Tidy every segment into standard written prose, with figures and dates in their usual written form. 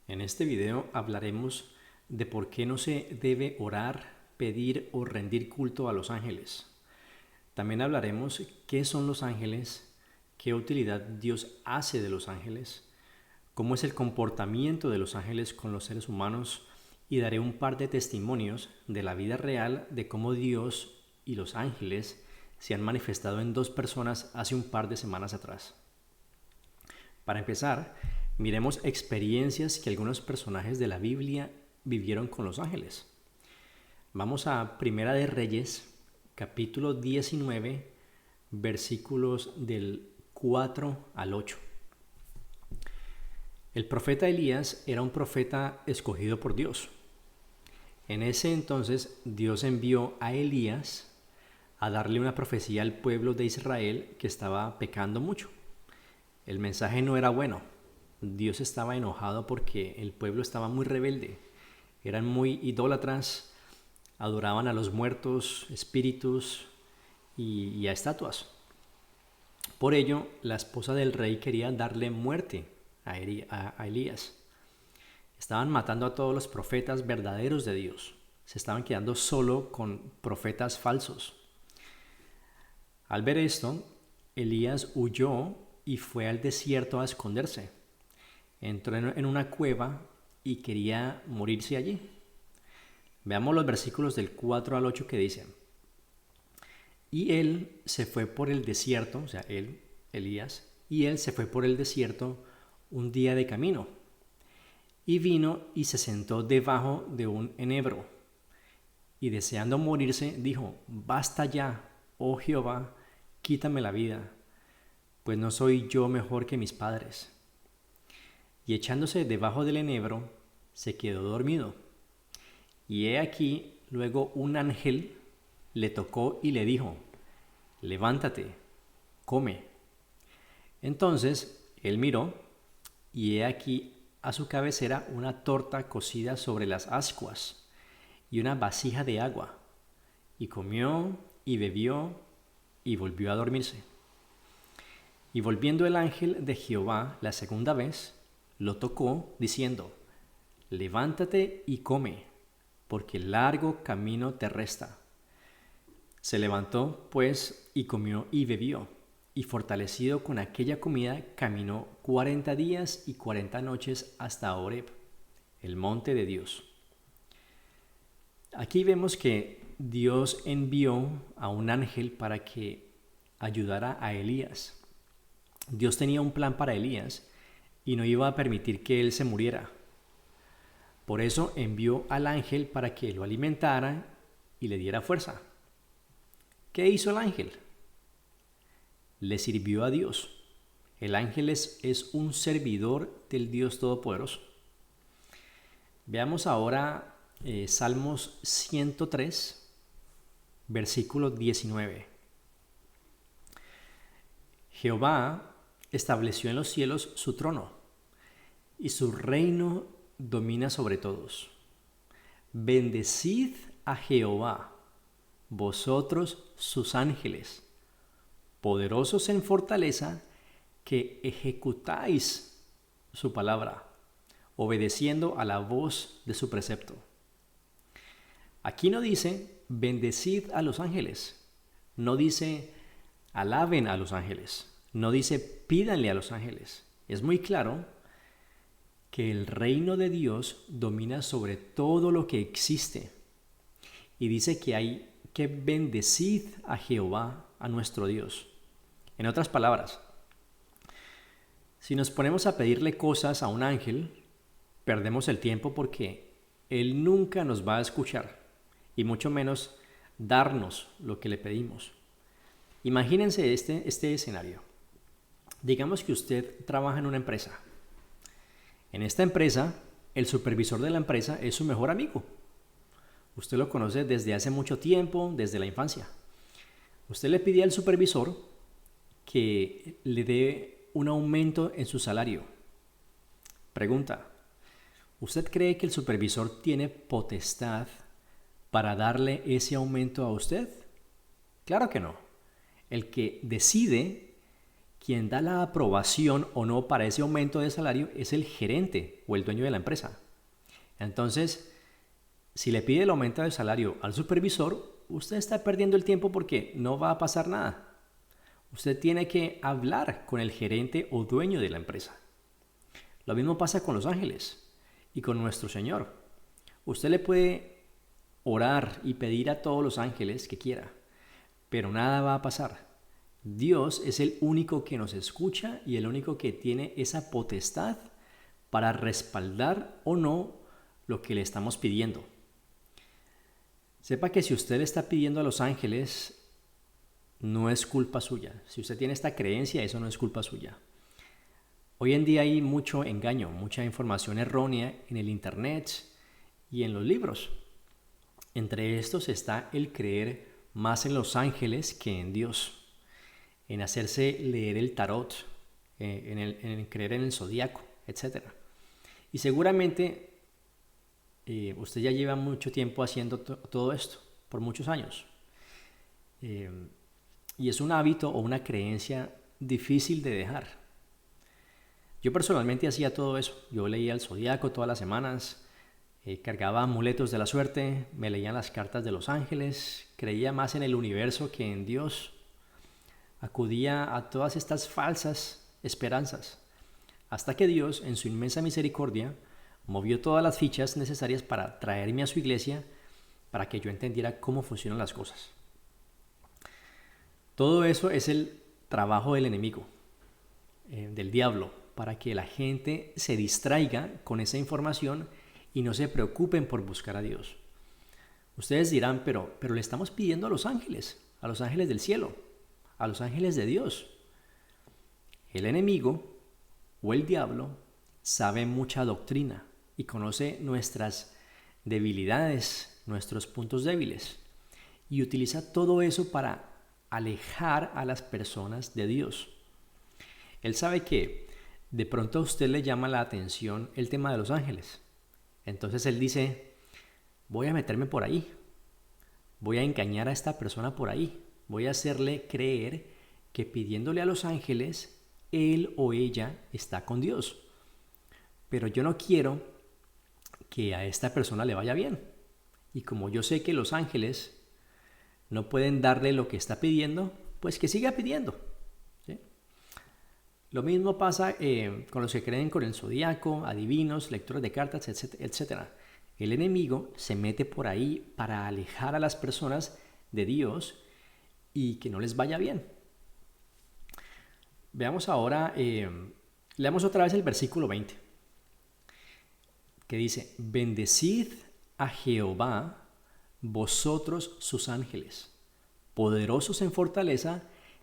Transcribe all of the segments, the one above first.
En este video hablaremos de por qué no se debe orar, pedir o rendir culto a los ángeles. También hablaremos qué son los ángeles, qué utilidad Dios hace de los ángeles, cómo es el comportamiento de los ángeles con los seres humanos y daré un par de testimonios de la vida real de cómo Dios y los ángeles se han manifestado en dos personas hace un par de semanas atrás. Para empezar, miremos experiencias que algunos personajes de la Biblia vivieron con los ángeles. Vamos a Primera de Reyes, capítulo 19, versículos del 4 al 8. El profeta Elías era un profeta escogido por Dios. En ese entonces Dios envió a Elías a darle una profecía al pueblo de Israel que estaba pecando mucho. El mensaje no era bueno. Dios estaba enojado porque el pueblo estaba muy rebelde. Eran muy idólatras, adoraban a los muertos, espíritus y a estatuas. Por ello, la esposa del rey quería darle muerte a Elías. Estaban matando a todos los profetas verdaderos de Dios. Se estaban quedando solo con profetas falsos. Al ver esto, Elías huyó y fue al desierto a esconderse. Entró en una cueva y quería morirse allí. Veamos los versículos del 4 al 8 que dicen: Y él se fue por el desierto, o sea, él, Elías, y él se fue por el desierto un día de camino. Y vino y se sentó debajo de un enebro. Y deseando morirse, dijo: Basta ya, oh Jehová, quítame la vida, pues no soy yo mejor que mis padres. Y echándose debajo del enebro, se quedó dormido. Y he aquí, luego un ángel le tocó y le dijo: Levántate, come. Entonces él miró, y he aquí a su cabecera una torta cocida sobre las ascuas y una vasija de agua. Y comió y bebió y volvió a dormirse. Y volviendo el ángel de Jehová la segunda vez, lo tocó, diciendo: Levántate y come, porque largo camino te resta. Se levantó, pues, y comió y bebió, y fortalecido con aquella comida, caminó 40 días y 40 noches hasta Horeb, el monte de Dios. Aquí vemos que Dios envió a un ángel para que ayudara a Elías. Dios tenía un plan para Elías y no iba a permitir que él se muriera. Por eso envió al ángel para que lo alimentara y le diera fuerza. ¿Qué hizo el ángel? Le sirvió a Dios. El ángel es un servidor del Dios Todopoderoso. Veamos ahora Salmos 103, versículo 19. Jehová estableció en los cielos su trono, y su reino domina sobre todos. Bendecid a Jehová, vosotros sus ángeles, poderosos en fortaleza, que ejecutáis su palabra, obedeciendo a la voz de su precepto. Aquí no dice bendecid a los ángeles, no dice alaben a los ángeles, no dice pídanle a los ángeles. Es muy claro que el reino de Dios domina sobre todo lo que existe. Y dice que hay que bendecir a Jehová, a nuestro Dios. En otras palabras, si nos ponemos a pedirle cosas a un ángel, perdemos el tiempo porque él nunca nos va a escuchar, y mucho menos darnos lo que le pedimos. Imagínense este escenario. Digamos que usted trabaja en una empresa. En esta empresa, el supervisor de la empresa es su mejor amigo. Usted lo conoce desde hace mucho tiempo, desde la infancia. Usted le pide al supervisor que le dé un aumento en su salario. Pregunta: ¿usted cree que el supervisor tiene potestad para darle ese aumento a usted? Claro que no. El que decide quien da la aprobación o no para ese aumento de salario es el gerente o el dueño de la empresa. Entonces, si le pide el aumento de salario al supervisor, usted está perdiendo el tiempo porque no va a pasar nada. Usted tiene que hablar con el gerente o dueño de la empresa. Lo mismo pasa con los ángeles y con nuestro Señor. Usted le puede orar y pedir a todos los ángeles que quiera, pero nada va a pasar. Dios es el único que nos escucha y el único que tiene esa potestad para respaldar o no lo que le estamos pidiendo. Sepa que si usted le está pidiendo a los ángeles, no es culpa suya. Si usted tiene esta creencia, eso no es culpa suya. Hoy en día hay mucho engaño, mucha información errónea en el internet y en los libros. Entre estos está el creer más en los ángeles que en Dios, en hacerse leer el tarot, en creer en el zodiaco, etc. Y seguramente usted ya lleva mucho tiempo haciendo todo esto, por muchos años. Y es un hábito o una creencia difícil de dejar. Yo personalmente hacía todo eso. Yo leía el zodiaco todas las semanas, cargaba amuletos de la suerte, me leía las cartas de los ángeles, creía más en el universo que en Dios. Acudía a todas estas falsas esperanzas, hasta que Dios, en su inmensa misericordia, movió todas las fichas necesarias para traerme a su iglesia, para que yo entendiera cómo funcionan las cosas. Todo eso es el trabajo del enemigo, del diablo, para que la gente se distraiga con esa información y no se preocupen por buscar a Dios. Ustedes dirán, pero le estamos pidiendo a los ángeles del cielo, a los ángeles de Dios. El enemigo o el diablo sabe mucha doctrina y conoce nuestras debilidades, nuestros puntos débiles, y utiliza todo eso para alejar a las personas de Dios. Él sabe que de pronto a usted le llama la atención el tema de los ángeles. Entonces él dice, voy a meterme por ahí, voy a engañar a esta persona por ahí, voy a hacerle creer que pidiéndole a los ángeles, él o ella está con Dios. Pero yo no quiero que a esta persona le vaya bien. Y como yo sé que los ángeles no pueden darle lo que está pidiendo, pues que siga pidiendo. ¿Sí? Lo mismo pasa con los que creen con el zodiaco, adivinos, lectores de cartas, etc. El enemigo se mete por ahí para alejar a las personas de Dios y que no les vaya bien. Veamos ahora, leamos otra vez el versículo 20, que dice, bendecid a Jehová vosotros sus ángeles, poderosos en fortaleza,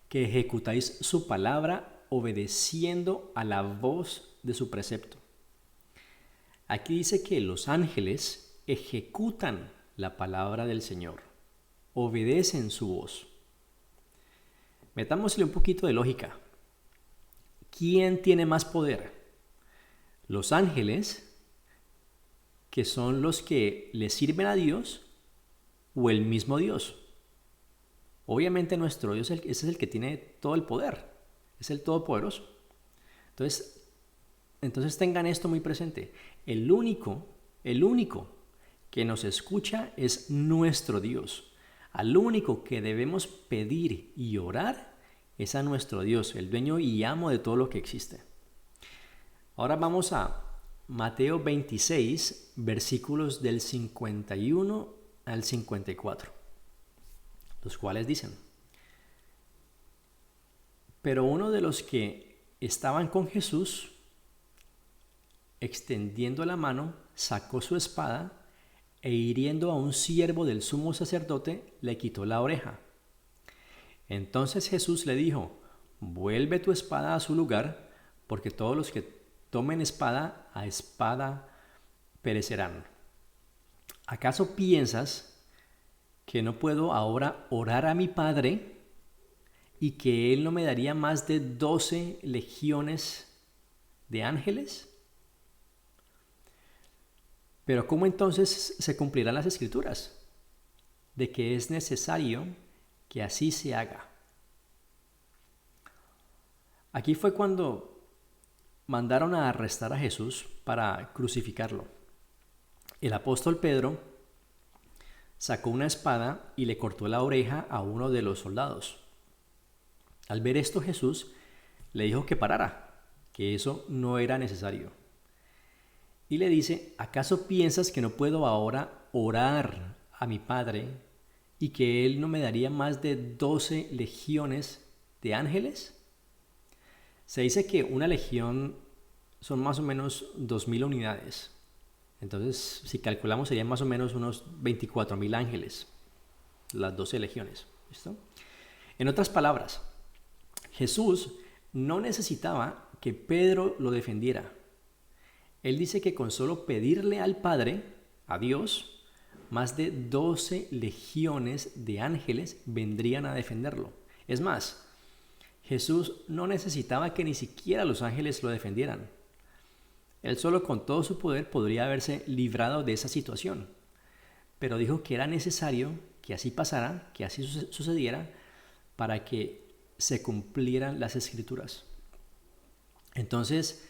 que ejecutáis su palabra obedeciendo a la voz de su precepto. Aquí dice que los ángeles ejecutan la palabra del Señor, obedecen su voz. Metámosle un poquito de lógica. ¿Quién tiene más poder? ¿Los ángeles, que son los que le sirven a Dios, o el mismo Dios? Obviamente nuestro Dios ese es el que tiene todo el poder, es el Todopoderoso. Entonces tengan esto muy presente. El único que nos escucha es nuestro Dios. Al único que debemos pedir y orar es a nuestro Dios, el dueño y amo de todo lo que existe. Ahora vamos a Mateo 26, versículos del 51 al 54, los cuales dicen, pero uno de los que estaban con Jesús, extendiendo la mano, sacó su espada e hiriendo a un siervo del sumo sacerdote, le quitó la oreja. Entonces Jesús le dijo, vuelve tu espada a su lugar, porque todos los que tomen espada a espada perecerán. ¿Acaso piensas que no puedo ahora orar a mi Padre y que Él no me daría más de 12 legiones de ángeles? Pero ¿cómo entonces se cumplirán las Escrituras? De que es necesario que así se haga. Aquí fue cuando mandaron a arrestar a Jesús para crucificarlo. El apóstol Pedro sacó una espada y le cortó la oreja a uno de los soldados. Al ver esto, Jesús le dijo que parara, que eso no era necesario. Y le dice, ¿acaso piensas que no puedo ahora orar a mi Padre y que Él no me daría más de 12 legiones de ángeles? Se dice que una legión son más o menos 2000 unidades. Entonces, si calculamos, serían más o menos unos 24.000 ángeles, las 12 legiones. ¿Listo? En otras palabras, Jesús no necesitaba que Pedro lo defendiera. Él dice que con solo pedirle al Padre, a Dios, más de 12 legiones de ángeles vendrían a defenderlo. Es más, Jesús no necesitaba que ni siquiera los ángeles lo defendieran. Él solo con todo su poder podría haberse librado de esa situación. Pero dijo que era necesario que así pasara, que así sucediera, para que se cumplieran las escrituras. Entonces,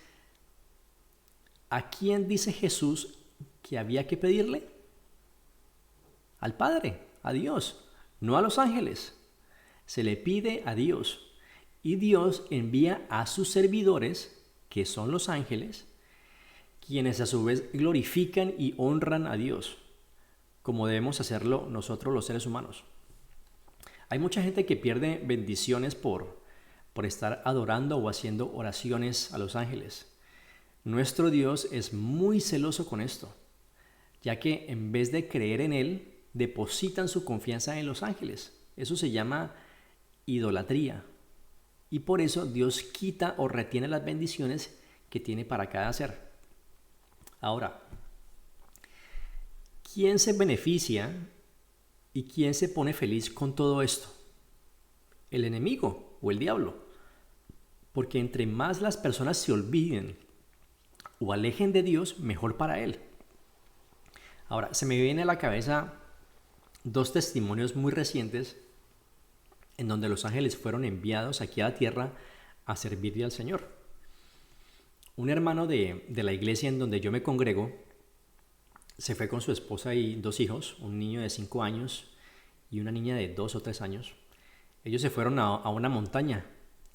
¿a quién dice Jesús que había que pedirle? Al Padre, a Dios, no a los ángeles. Se le pide a Dios. Y Dios envía a sus servidores, que son los ángeles, quienes a su vez glorifican y honran a Dios, como debemos hacerlo nosotros los seres humanos. Hay mucha gente que pierde bendiciones por estar adorando o haciendo oraciones a los ángeles. Nuestro Dios es muy celoso con esto, ya que en vez de creer en Él, depositan su confianza en los ángeles. Eso se llama idolatría. Y por eso Dios quita o retiene las bendiciones que tiene para cada ser. Ahora, ¿quién se beneficia y quién se pone feliz con todo esto? ¿El enemigo o el diablo? Porque entre más las personas se olviden o alejen de Dios, mejor para él. Ahora, se me viene a la cabeza dos testimonios muy recientes en donde los ángeles fueron enviados aquí a la tierra a servirle al Señor. Un hermano de la iglesia en donde yo me congrego se fue con su esposa y 2 hijos, un niño de 5 años y una niña de 2 o 3 años. Ellos se fueron a una montaña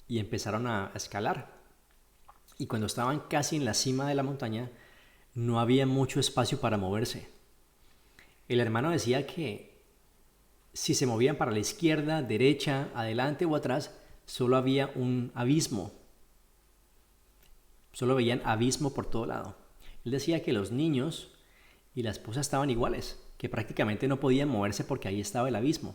y empezaron a escalar. Y cuando estaban casi en la cima de la montaña, no había mucho espacio para moverse. El hermano decía que si se movían para la izquierda, derecha, adelante o atrás, solo había un abismo. Solo veían abismo por todo lado. Él decía que los niños y la esposa estaban iguales, que prácticamente no podían moverse porque ahí estaba el abismo.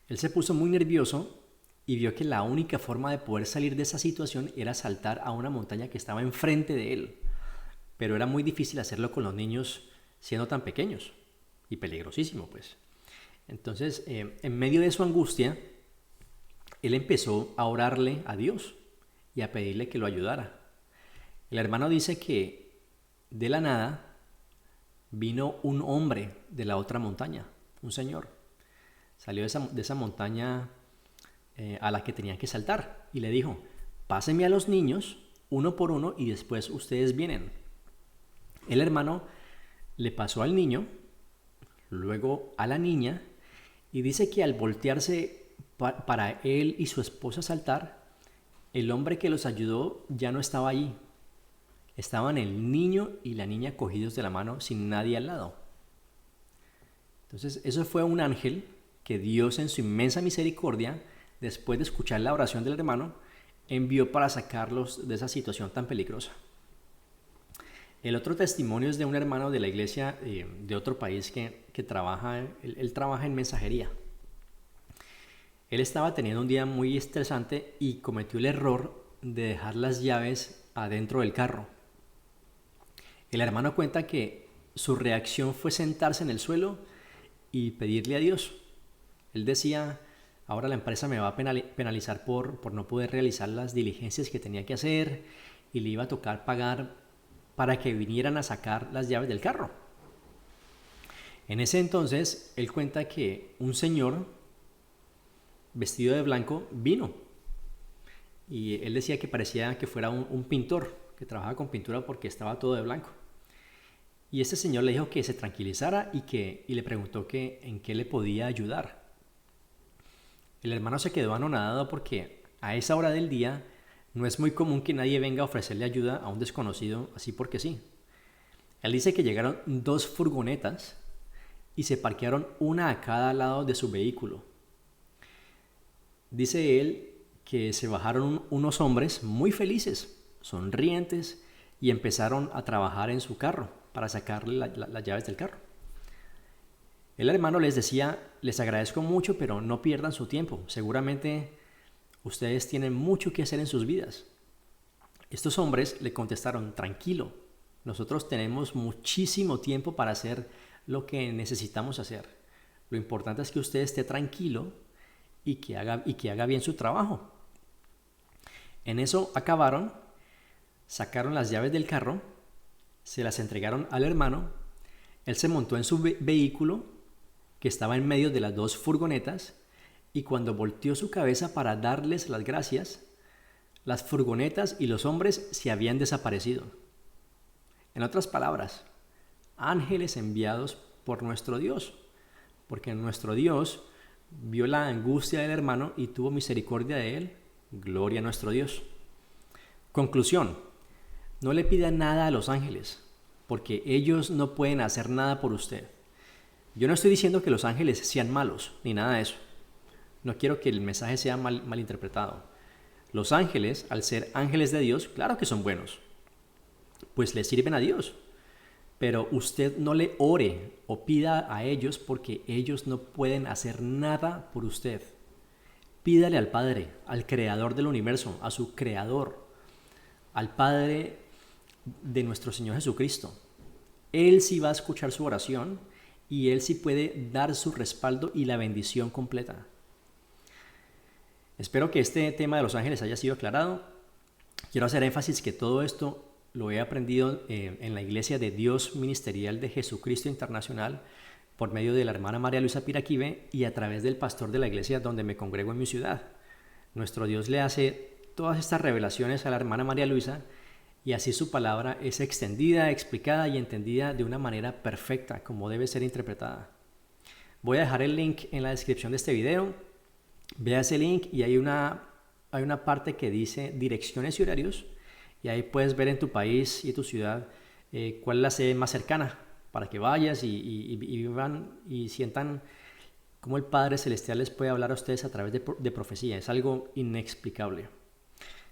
Él se puso muy nervioso y vio que la única forma de poder salir de esa situación era saltar a una montaña que estaba enfrente de él. Pero era muy difícil hacerlo con los niños siendo tan pequeños y peligrosísimo, pues. Entonces, en medio de su angustia, él empezó a orarle a Dios y a pedirle que lo ayudara. El hermano dice que de la nada vino un hombre de la otra montaña, un señor. Salió de esa montaña a la que tenían que saltar y le dijo, pásenme a los niños uno por uno y después ustedes vienen. El hermano le pasó al niño, luego a la niña, y dice que al voltearse para él y su esposa saltar, el hombre que los ayudó ya no estaba allí. Estaban el niño y la niña cogidos de la mano sin nadie al lado. Entonces, eso fue un ángel que Dios en su inmensa misericordia, después de escuchar la oración del hermano, envió para sacarlos de esa situación tan peligrosa. El otro testimonio es de un hermano de la iglesia de otro país que trabaja, él trabaja en mensajería. Él estaba teniendo un día muy estresante y cometió el error de dejar las llaves adentro del carro. El hermano cuenta que su reacción fue sentarse en el suelo y pedirle a Dios. Él decía, ahora la empresa me va a penalizar por no poder realizar las diligencias que tenía que hacer y le iba a tocar pagar para que vinieran a sacar las llaves del carro. En ese entonces, él cuenta que un señor vestido de blanco vino y él decía que parecía que fuera un pintor que trabajaba con pintura porque estaba todo de blanco. Y este señor le dijo que se tranquilizara y le preguntó que en qué le podía ayudar. El hermano se quedó anonadado porque a esa hora del día no es muy común que nadie venga a ofrecerle ayuda a un desconocido así porque sí. Él dice que llegaron 2 furgonetas y se parquearon una a cada lado de su vehículo. Dice él que se bajaron unos hombres muy felices, sonrientes, y empezaron a trabajar en su carro para sacarle las llaves del carro. El hermano les decía, les agradezco mucho, pero no pierdan su tiempo. Seguramente ustedes tienen mucho que hacer en sus vidas. Estos hombres le contestaron, tranquilo, nosotros tenemos muchísimo tiempo para hacer lo que necesitamos hacer. Lo importante es que usted esté tranquilo y que haga bien su trabajo. En eso acabaron, sacaron las llaves del carro, se las entregaron al hermano, él se montó en su vehículo que estaba en medio de las 2 furgonetas y cuando volteó su cabeza para darles las gracias, las furgonetas y los hombres se habían desaparecido. En otras palabras, ángeles enviados por nuestro Dios, porque nuestro Dios vio la angustia del hermano y tuvo misericordia de él. Gloria a nuestro Dios. Conclusión, no le pida nada a los ángeles, porque ellos no pueden hacer nada por usted. Yo no estoy diciendo que los ángeles sean malos, ni nada de eso. No quiero que el mensaje sea malinterpretado. Los ángeles, al ser ángeles de Dios, claro que son buenos, pues le sirven a Dios. Pero usted no le ore o pida a ellos porque ellos no pueden hacer nada por usted. Pídale al Padre, al Creador del universo, a su Creador, al Padre de nuestro Señor Jesucristo. Él sí va a escuchar su oración y Él sí puede dar su respaldo y la bendición completa. Espero que este tema de los ángeles haya sido aclarado. Quiero hacer énfasis que todo esto lo he aprendido en la Iglesia de Dios Ministerial de Jesucristo Internacional por medio de la hermana María Luisa Piraquive y a través del pastor de la iglesia donde me congrego en mi ciudad. Nuestro Dios le hace todas estas revelaciones a la hermana María Luisa y así su palabra es extendida, explicada y entendida de una manera perfecta como debe ser interpretada. Voy a dejar el link en la descripción de este video. Vea ese link y hay una parte que dice direcciones y horarios y ahí puedes ver en tu país y en tu ciudad cuál es la sede más cercana para que vayas y vivan y sientan cómo el Padre Celestial les puede hablar a ustedes a través de profecía. Es algo inexplicable.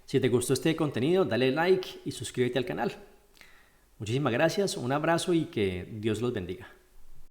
Si te gustó este contenido, dale like y suscríbete al canal. Muchísimas gracias, un abrazo y que Dios los bendiga.